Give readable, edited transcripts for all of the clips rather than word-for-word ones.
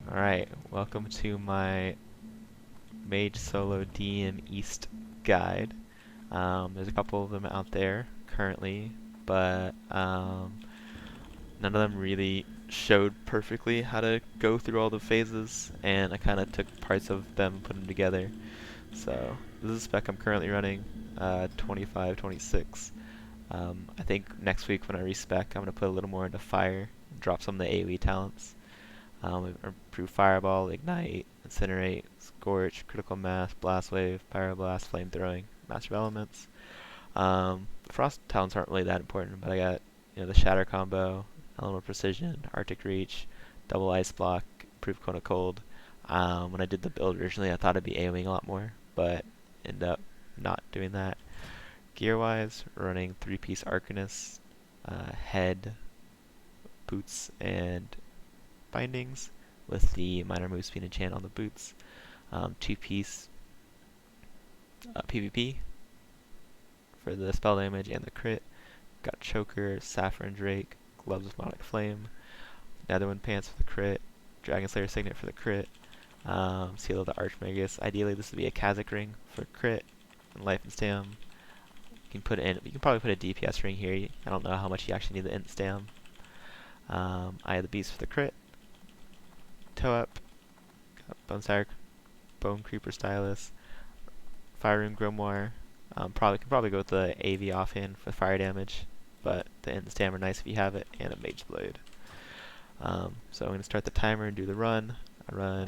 Alright, welcome to my Mage Solo DM East guide. There's a couple of them out there currently, but none of them really showed perfectly how to go through all the phases, and I kind of took parts of them and put them together. So this is a spec I'm currently running, 25, 26. I think next week when I respec, I'm going to put a little more into fire, and drop some of the AoE talents. Improve Fireball, Ignite, Incinerate, Scorch, Critical Mass, Blast Wave, Pyroblast, Flamethrowing, Master of Elements. The Frost talents aren't really that important, but I got the Shatter combo, Elemental Precision, Arctic Reach, Double Ice Block, Improve Cone of Cold. When I did the build originally, I thought I'd be AoEing a lot more, but ended up not doing that. Gear-wise, running 3-piece Arcanist, head, boots, and bindings with the minor move speed enchant on the boots. 2-piece PvP for the spell damage and the crit. Got Choker, Saffron Drake, Gloves of Melodic Flame, Netherwind Pants for the crit, Dragon Slayer Signet for the crit, Seal of the Archmagus. Ideally, this would be a Kazakh ring for crit and life and stam. You can probably put a DPS ring here. I don't know how much you actually need the int stam. Eye of the Beast for the crit. Toe Up, Bone Creeper Stylus, Fire Rune Grimoire. Can probably go with the AV offhand for fire damage, but the int stam are nice if you have it, and a Mage Blade. So I'm going to start the timer and do the run. I run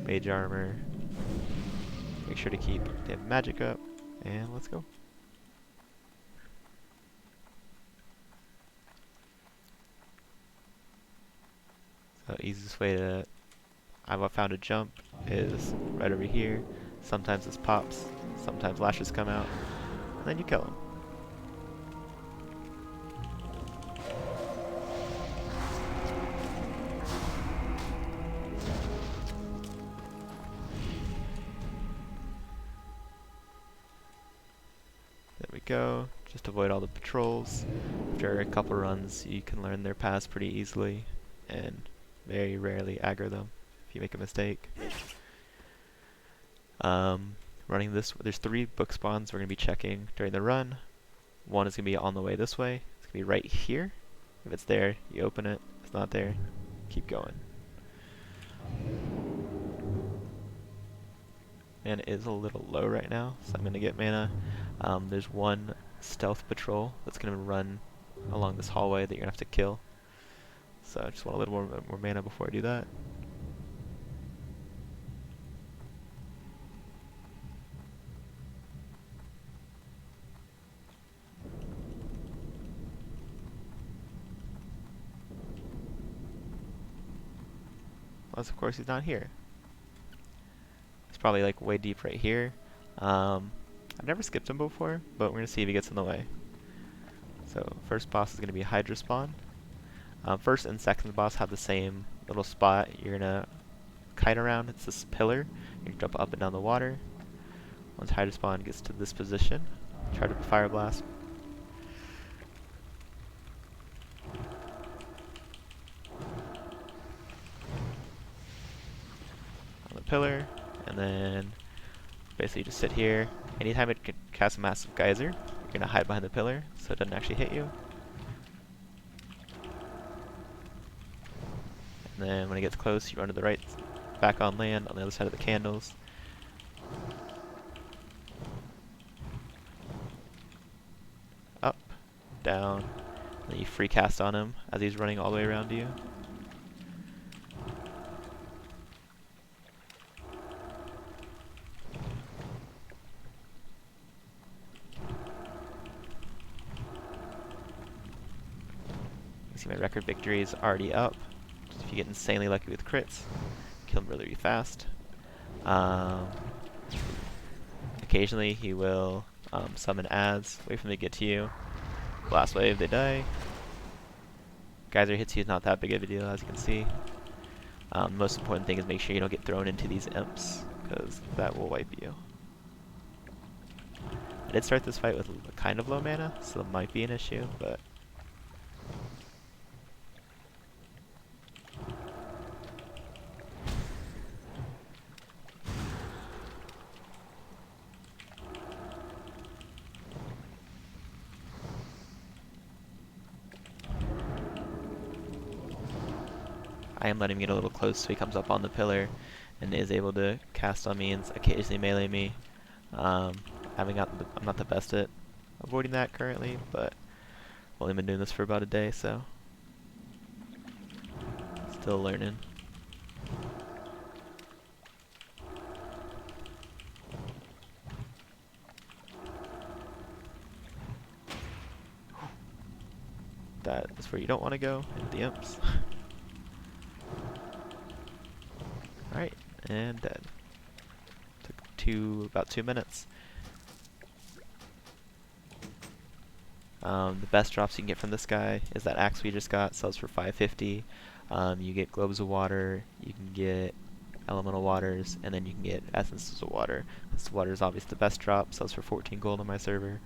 Mage Armor, make sure to keep the magic up, and let's go. So easiest way to I've found a jump is right over here. Sometimes this pops, sometimes lashes come out, and then you kill him. There we go. Just avoid all the patrols. After a couple runs, you can learn their paths pretty easily, and very rarely aggro them if you make a mistake. Running this, there's 3 book spawns we're going to be checking during the run. One is going to be on the way this way. It's going to be right here. If it's there, you open it. If it's not there, keep going. Mana is a little low right now, so I'm going to get mana. There's one stealth patrol that's going to run along this hallway that you're going to have to kill. So I just want a little more mana before I do that. Unless, of course, he's not here. He's probably like way deep right here. I've never skipped him before, but we're going to see if he gets in the way. So first boss is going to be Hydra spawn. First and second boss have the same little spot. You're going to kite around. It's this pillar. You can jump up and down the water. Once Hydra spawn gets to this position, try to Fire Blast. On the pillar, and then basically just sit here. Anytime it can cast a massive geyser, you're going to hide behind the pillar so it doesn't actually hit you. And then when it gets close, you run to the right, back on land, on the other side of the candles. Up, down, and then you free cast on him as he's running all the way around you. You see my record victory is already up. Just if you get insanely lucky with crits, kill him really fast. Occasionally he will summon ads, wait for them to get to you. Blast wave, they die. Geyser hits you is not that big of a deal, as you can see. The most important thing is make sure you don't get thrown into these imps, because that will wipe you. I did start this fight with kind of low mana, so that might be an issue, but I am letting him get a little close so he comes up on the pillar and is able to cast on me and occasionally melee me. I'm not the best at avoiding that currently, but I've only been doing this for about a day, so still learning. That is where you don't want to go, into the imps. Alright, and dead. Took about 2 minutes. The best drops you can get from this guy is that axe we just got, sells for 550. You get globes of water, you can get elemental waters, and then you can get essences of water. This water is obviously the best drop, sells for 14 gold on my server.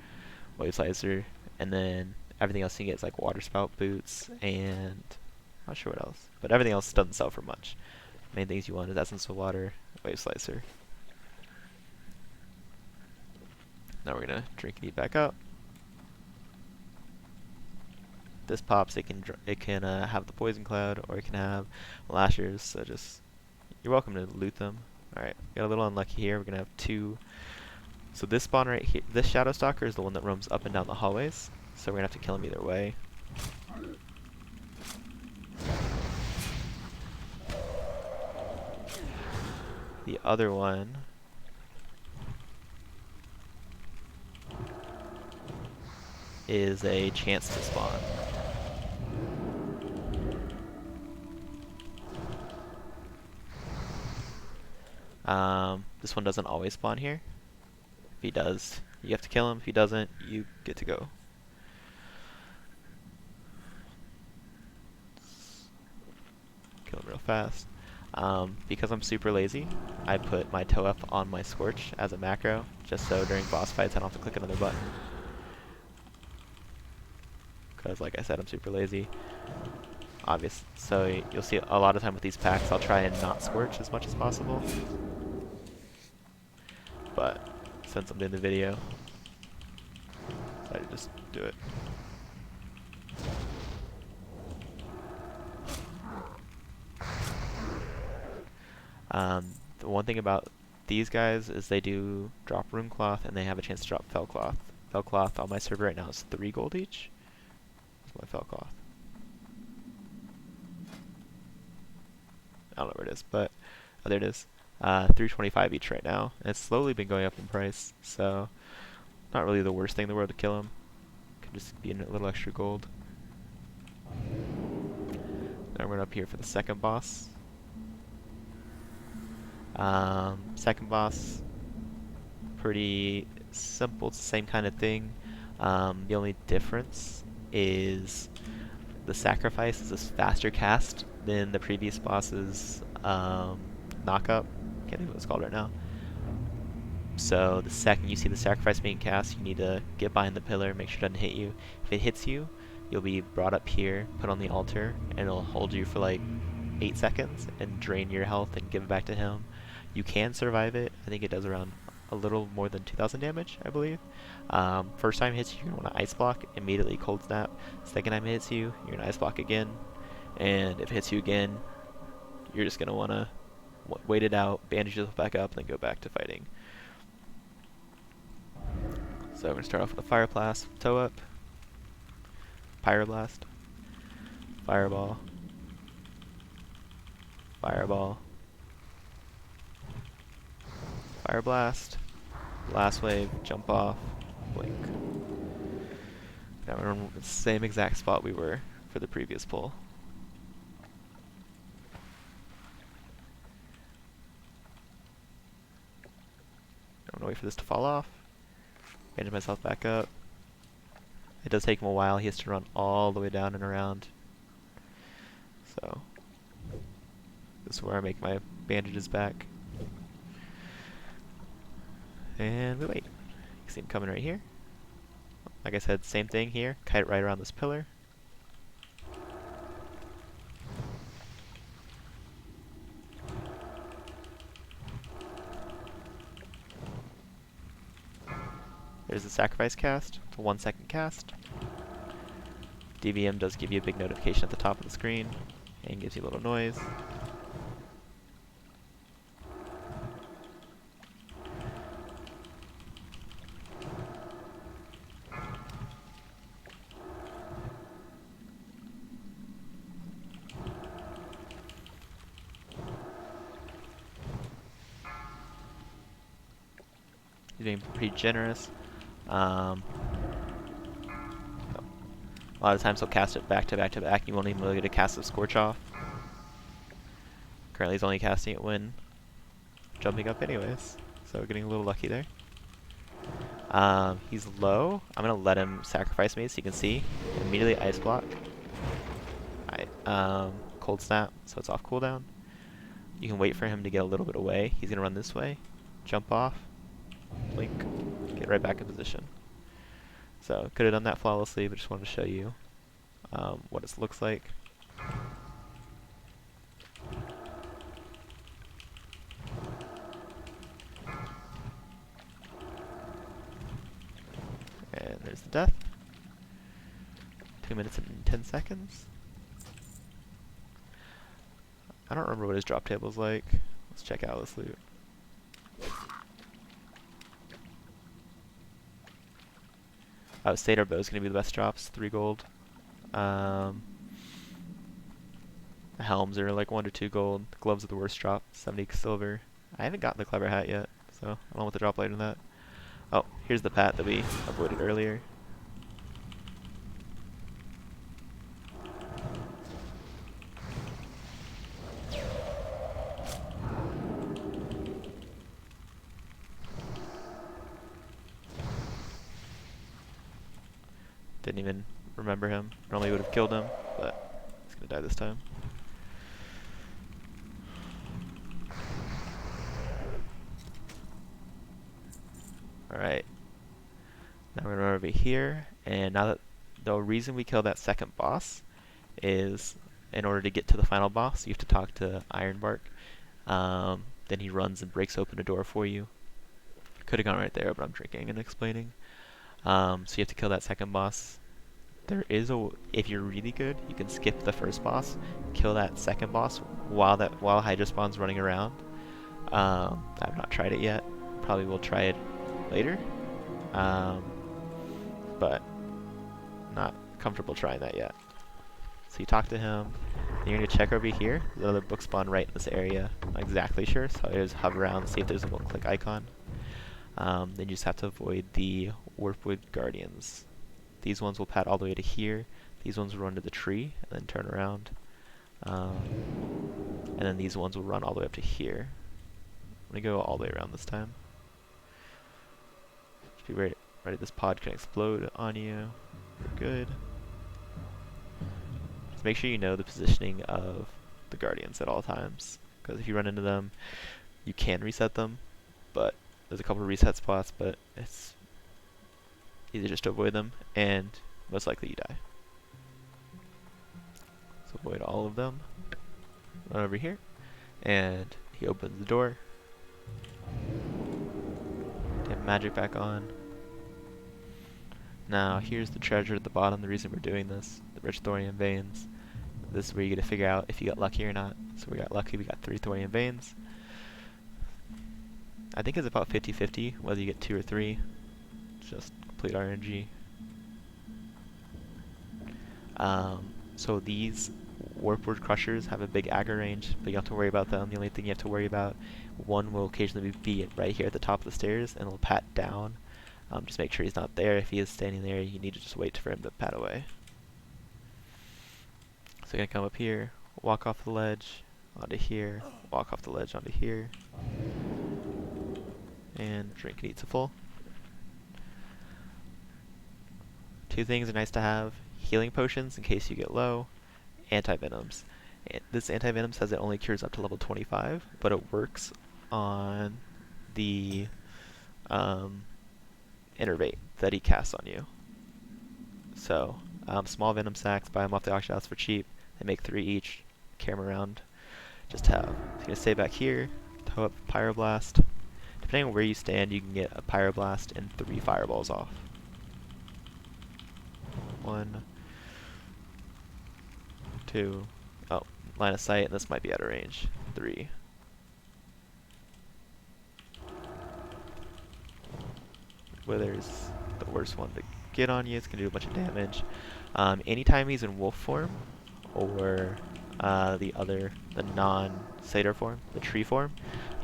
Wave slicer, and then everything else you can get is like water spout boots, and I'm not sure what else, but everything else doesn't sell for much. Main things you want is essence of water, wave slicer. Now we're gonna drink and eat back up. This pops, it can have the poison cloud, or it can have lashers. So just you're welcome to loot them. All right, got a little unlucky here. We're gonna have 2. So this spawn right here, this Shadow Stalker is the one that roams up and down the hallways. So we're gonna have to kill him either way. The other one is a chance to spawn. This one doesn't always spawn here. If he does, you have to kill him. If he doesn't, you get to go. Kill him real fast. Because I'm super lazy, I put my toe up on my Scorch as a macro, just so during boss fights I don't have to click another button. Because like I said, I'm super lazy. Obvious. So you'll see a lot of time with these packs, I'll try and not Scorch as much as possible. But since I'm doing the video, I just do it. The one thing about these guys is they do drop Rune Cloth and they have a chance to drop Fell Cloth. Fell Cloth on my server right now is 3 gold each. That's my Fell Cloth. I don't know where it is, but oh, there it is. 325 each right now. And it's slowly been going up in price, so not really the worst thing in the world to kill him. Could just be a little extra gold. Now we're up here for the second boss. Second boss, pretty simple. It's the same kind of thing. The only difference is the sacrifice is a faster cast than the previous boss's knockup. Can't think of what it's called right now. So the second you see the sacrifice being cast, you need to get behind the pillar, make sure it doesn't hit you. If it hits you, you'll be brought up here, put on the altar, and it'll hold you for like 8 seconds and drain your health and give it back to him. You can survive it. I think it does around a little more than 2,000 damage, I believe. First time it hits you, you're going to want to ice block, immediately cold snap. Second time it hits you, you're going to ice block again. And if it hits you again, you're just going to want to wait it out, bandage yourself back up, and then go back to fighting. So we're going to start off with a Fire Blast, toe up, Pyroblast, Fireball, Fireball, Fire Blast, Blast Wave, jump off, blink. Now we're in the same exact spot we were for the previous pull. I'm gonna wait for this to fall off. Bandage myself back up. It does take him a while. He has to run all the way down and around. So this is where I make my bandages back. And we wait. You can see him coming right here. Like I said, same thing here. Kite right around this pillar. There's the sacrifice cast. It's a 1-second cast. DVM does give you a big notification at the top of the screen. and gives you a little noise. He's being pretty generous. A lot of times he'll cast it back to back to back. You won't even really get to cast the Scorch off. Currently he's only casting it when jumping up anyways. So getting a little lucky there. He's low. I'm going to let him sacrifice me so you can see. Immediately Ice Block. Cold Snap, so it's off cooldown. You can wait for him to get a little bit away. He's going to run this way. Jump off. Blink. Get right back in position. So could have done that flawlessly, but just wanted to show you what it looks like. And there's the death. 2 minutes and 10 seconds. I don't remember what his drop table's like. Let's check out this loot. I would say our bow's going to be the best drops, 3 gold. The helms are like 1 to 2 gold. The gloves are the worst drop, 70 silver. I haven't gotten the clever hat yet, so I don't know what the drop later than that. Oh, here's the pat that we avoided earlier. Didn't even remember him. Normally would have killed him, but he's gonna die this time. Alright. Now we're gonna run over here, and now that the reason we killed that second boss is in order to get to the final boss, you have to talk to Ironbark. Then he runs and breaks open a door for you. Could have gone right there, but I'm drinking and explaining. So you have to kill that second boss. There is if you're really good, you can skip the first boss, kill that second boss while Hydra spawn's running around. I've not tried it yet. Probably will try it later. But not comfortable trying that yet. So you talk to him. Then you're gonna check over here. There's another book spawn right in this area. Not exactly sure, so I just hover around and see if there's a one-click icon. Then you just have to avoid the Warpwood Guardians. These ones will pad all the way to here. These ones will run to the tree and then turn around. And then these ones will run all the way up to here. I'm gonna go all the way around this time. Just be ready. This pod can explode on you. We're good. Just make sure you know the positioning of the Guardians at all times, because if you run into them, you can reset them, but there's a couple of reset spots, but it's easy just to avoid them, and most likely you die. So avoid all of them. Run over here, and he opens the door. Get magic back on. Now here's the treasure at the bottom, the reason we're doing this, the rich thorium veins. This is where you get to figure out if you got lucky or not. So we got lucky, we got 3 thorium veins. I think it's about 50-50 whether you get 2 or 3. It's just complete RNG. So these Warpwood Crushers have a big aggro range, but you don't have to worry about them. The only thing you have to worry about, one will occasionally be right here at the top of the stairs, and it'll pat down. Just make sure he's not there. If he is standing there, you need to just wait for him to pat away. So you're going to come up here, walk off the ledge, onto here, walk off the ledge onto here, and drink and eat to full. 2 things are nice to have: healing potions in case you get low, anti-venoms. This anti-venom says it only cures up to level 25, but it works on the innervate that he casts on you. So small venom sacks, buy them off the auction house for cheap. They make 3 each. Carry them around. Just have. So you're gonna stay back here. Throw up Pyroblast. Depending on where you stand, you can get a Pyroblast and 3 fireballs off. 1, 2. Oh, line of sight, and this might be out of range. 3. Wither's the worst one to get on you. It's going to do a bunch of damage. Anytime he's in wolf form, or the non-satyr form, the tree form,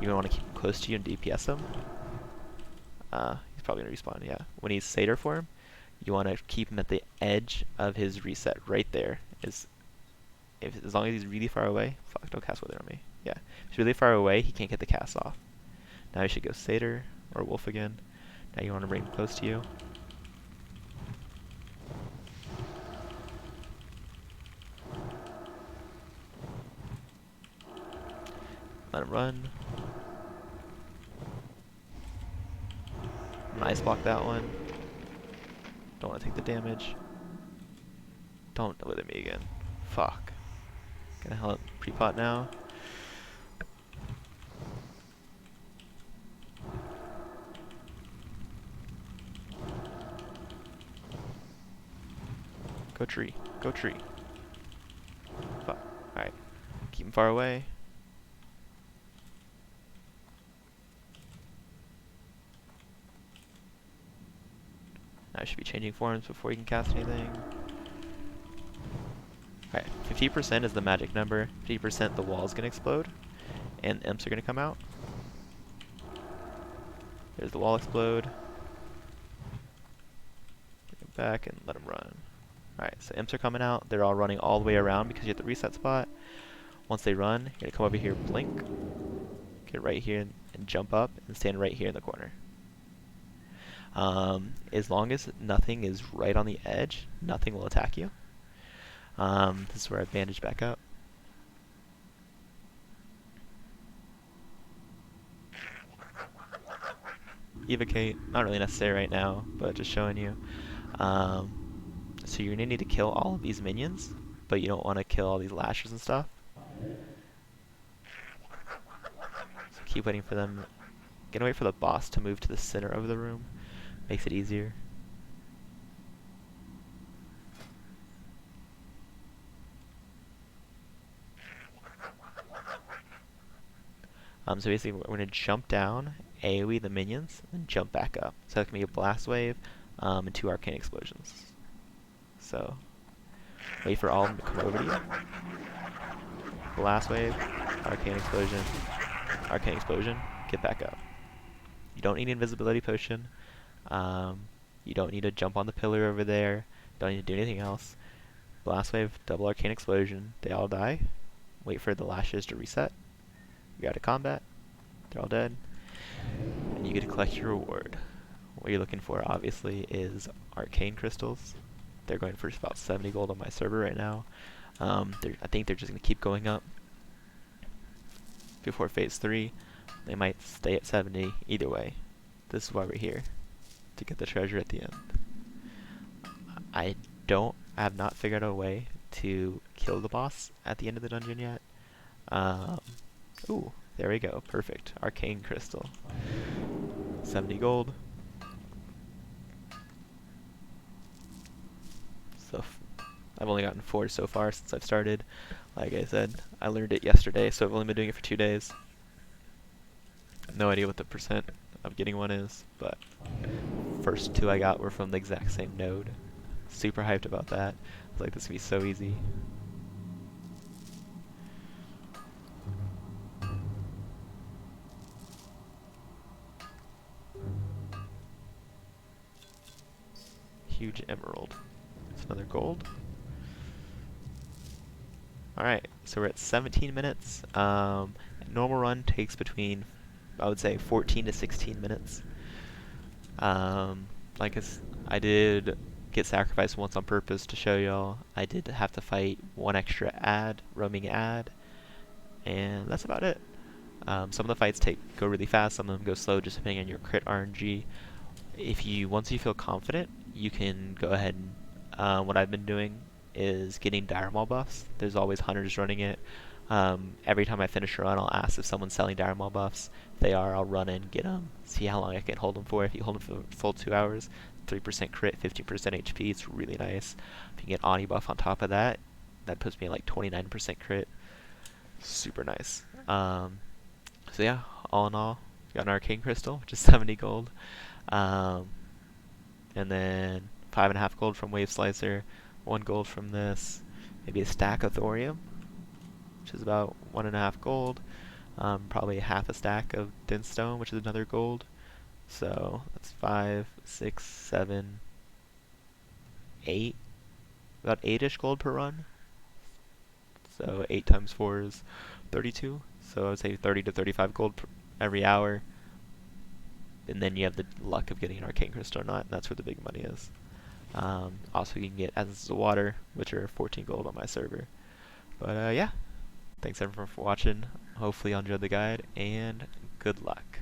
you want to keep him close to you and DPS him. He's probably going to respawn, yeah. When he's satyr form, you want to keep him at the edge of his reset, right there. As long as he's really far away, fuck, don't cast Wither on me. Yeah, if he's really far away, he can't get the cast off. Now you should go satyr, or wolf again. Now you want to bring him close to you. Let him run. Ice block that one. Don't want to take the damage. Don't wither me again. Fuck. Gonna help pre-pot now. Go tree. Go tree. Fuck. Alright. Keep him far away. Now I should be changing forms before you can cast anything. Alright, 50% is the magic number. 50% the wall's gonna explode. And imps are gonna come out. There's the wall explode. Bring it back and let them run. Alright, so imps are coming out. They're all running all the way around because you have the reset spot. Once they run, you're gonna come over here, blink. Get right here and jump up and stand right here in the corner. As long as nothing is right on the edge, nothing will attack you. This is where I bandage back up. Evocate, not really necessary right now, but just showing you. So you're gonna need to kill all of these minions, but you don't want to kill all these lashers and stuff. So keep waiting for them. Gonna wait for the boss to move to the center of the room. Makes it easier. So basically we're going to jump down, AoE the minions, and jump back up. So that can be a blast wave and 2 arcane explosions. So wait for all of them to come over to you. Blast wave, arcane explosion, get back up. You don't need an invisibility potion. You don't need to jump on the pillar over there. Don't need to do anything else. Blast wave, double arcane explosion, they all die. Wait for the lashes to reset. You go out of combat, they're all dead, and you get to collect your reward. What you're looking for, obviously, is arcane crystals. They're going for about 70 gold on my server right now. I think they're just going to keep going up before phase 3. They might stay at 70. Either way, this is why we're here, to get the treasure at the end. I have not figured out a way to kill the boss at the end of the dungeon yet. Ooh, there we go. Perfect. Arcane crystal. 70 gold. So I've only gotten 4 so far since I've started. Like I said, I learned it yesterday, so I've only been doing it for 2 days. No idea what the percent of getting one is, but first 2 I got were from the exact same node. Super hyped about that. I was like, this would be so easy. Huge emerald. It's another gold. Alright, so we're at 17 minutes. Normal run takes between, I would say, 14 to 16 minutes. I did get sacrificed once on purpose to show y'all. I did have to fight 1 extra roaming ad, and that's about it. Some of the fights go really fast, some of them go slow, just depending on your crit RNG. Once you feel confident, you can go ahead and, what I've been doing is getting dire maul buffs. There's always hunters running it. Every time I finish a run, I'll ask if someone's selling dire maul buffs. If they are, I'll run in, get them, see how long I can hold them for. If you hold them for a full 2 hours, 3% crit, 15% HP, it's really nice. If you get Ani buff on top of that, that puts me at like 29% crit. super nice. So yeah, all in all, got an arcane crystal, which is 70 gold, um, and then 5.5 gold from Wave Slicer, 1 gold from this, maybe a stack of thorium, which is about 1.5 gold, probably half a stack of Dinstone, which is another gold. So that's 5, 6, 7, 8, about 8-ish gold per run. So 8 times 4 is 32. So I would say 30 to 35 gold every hour. And then you have the luck of getting an arcane crystal or not, and that's where the big money is. Also, you can get Essence of Water, which are 14 gold on my server. But yeah, thanks everyone for watching. Hopefully you enjoyed the guide, and good luck.